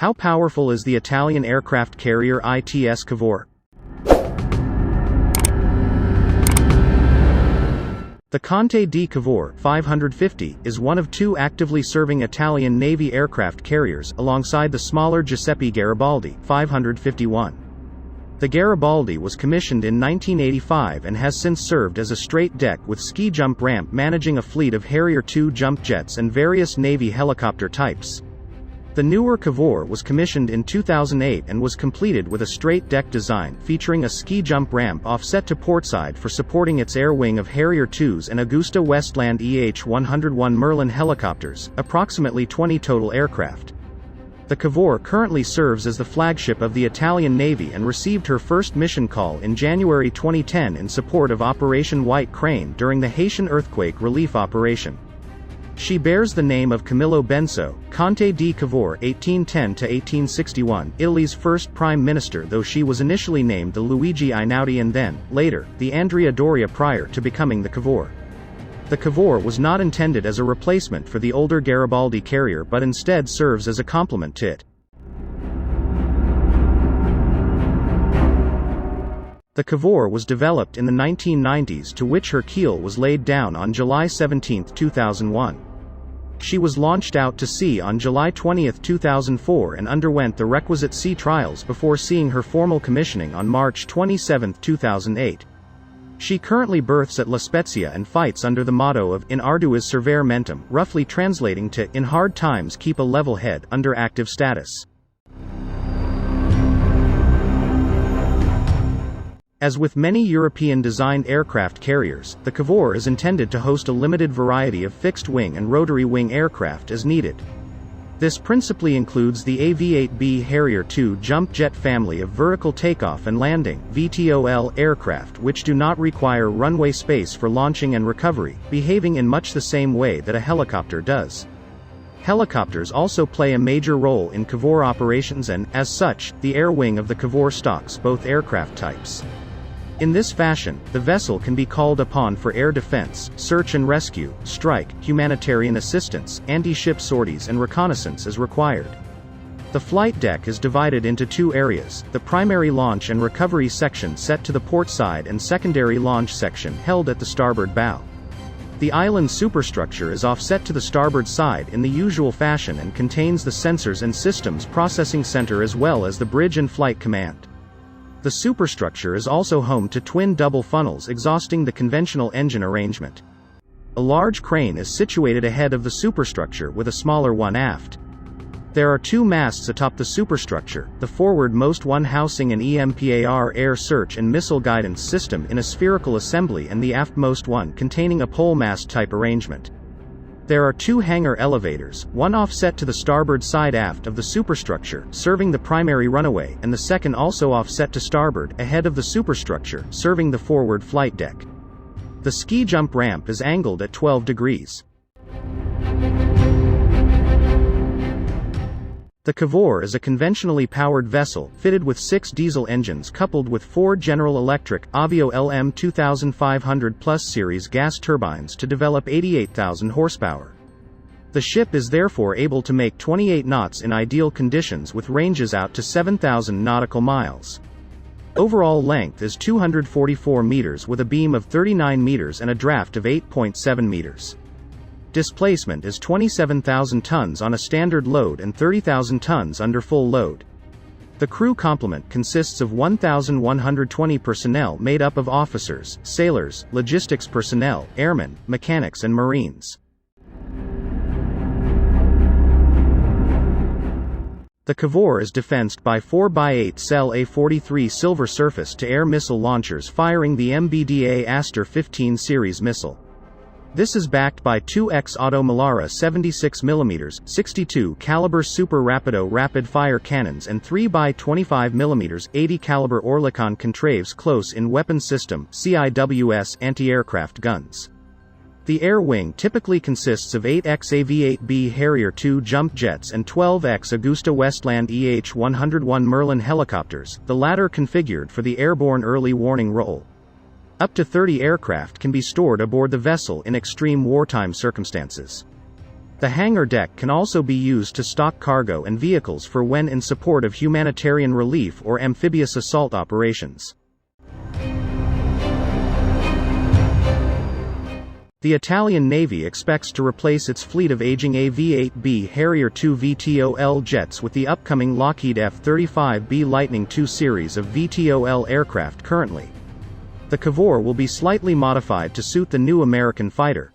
How powerful is the Italian aircraft carrier ITS Cavour? The Conte di Cavour 550 is one of two actively serving Italian Navy aircraft carriers alongside the smaller Giuseppe Garibaldi 551. The Garibaldi was commissioned in 1985 and has since served as a straight deck with ski jump ramp managing a fleet of Harrier II jump jets and various Navy helicopter types. The newer Cavour was commissioned in 2008 and was completed with a straight deck design featuring a ski jump ramp offset to portside for supporting its air wing of Harrier IIs and Augusta Westland EH-101 Merlin helicopters, approximately 20 total aircraft. The Cavour currently serves as the flagship of the Italian Navy and received her first mission call in January 2010 in support of Operation White Crane during the Haitian earthquake relief operation. She bears the name of Camillo Benso, Conte di Cavour 1810–1861, Italy's first prime minister, though she was initially named the Luigi Einaudi and then, later, the Andrea Doria prior to becoming the Cavour. The Cavour was not intended as a replacement for the older Garibaldi carrier but instead serves as a complement to it. The Cavour was developed in the 1990s, to which her keel was laid down on July 17, 2001. She was launched out to sea on July 20, 2004 and underwent the requisite sea trials before seeing her formal commissioning on March 27, 2008. She currently berths at La Spezia and fights under the motto of "In arduis servare mentem," roughly translating to "In hard times keep a level head," under active status. As with many European-designed aircraft carriers, the Cavour is intended to host a limited variety of fixed-wing and rotary-wing aircraft as needed. This principally includes the AV-8B Harrier II jump jet family of vertical takeoff and landing (VTOL) aircraft which do not require runway space for launching and recovery, behaving in much the same way that a helicopter does. Helicopters also play a major role in Cavour operations and, as such, the air wing of the Cavour stocks both aircraft types. In this fashion, the vessel can be called upon for air defense, search and rescue, strike, humanitarian assistance, anti-ship sorties and reconnaissance as required. The flight deck is divided into two areas, the primary launch and recovery section set to the port side and secondary launch section held at the starboard bow. The island superstructure is offset to the starboard side in the usual fashion and contains the sensors and systems processing center as well as the bridge and flight command. The superstructure is also home to twin double funnels exhausting the conventional engine arrangement. A large crane is situated ahead of the superstructure with a smaller one aft. There are two masts atop the superstructure, the forward-most one housing an EMPAR air search and missile guidance system in a spherical assembly and the aftmost one containing a pole mast type arrangement. There are two hangar elevators, one offset to the starboard side aft of the superstructure, serving the primary runway, and the second also offset to starboard, ahead of the superstructure, serving the forward flight deck. The ski jump ramp is angled at 12 degrees. The Cavour is a conventionally powered vessel, fitted with 6 diesel engines coupled with 4 General Electric Avio LM 2500 Plus series gas turbines to develop 88,000 horsepower. The ship is therefore able to make 28 knots in ideal conditions with ranges out to 7,000 nautical miles. Overall length is 244 meters with a beam of 39 meters and a draft of 8.7 meters. Displacement is 27,000 tons on a standard load and 30,000 tons under full load. The crew complement consists of 1,120 personnel made up of officers, sailors, logistics personnel, airmen, mechanics and marines. The Cavour is defensed by 4x8 cell A-43 Silver surface-to-air missile launchers firing the MBDA Aster 15 series missile. This is backed by 2X Auto Melara 76mm, 62 caliber Super Rapido rapid-fire cannons and 3x25mm, 80 caliber Oerlikon Contraves close-in weapon system (CIWS) anti-aircraft guns. The air wing typically consists of 8X AV-8B Harrier II jump jets and 12X Augusta Westland EH-101 Merlin helicopters, the latter configured for the airborne early warning role. Up to 30 aircraft can be stored aboard the vessel in extreme wartime circumstances. The hangar deck can also be used to stock cargo and vehicles for when in support of humanitarian relief or amphibious assault operations. The Italian Navy expects to replace its fleet of aging AV-8B Harrier II VTOL jets with the upcoming Lockheed F-35B Lightning II series of VTOL aircraft currently. The Cavour will be slightly modified to suit the new American fighter.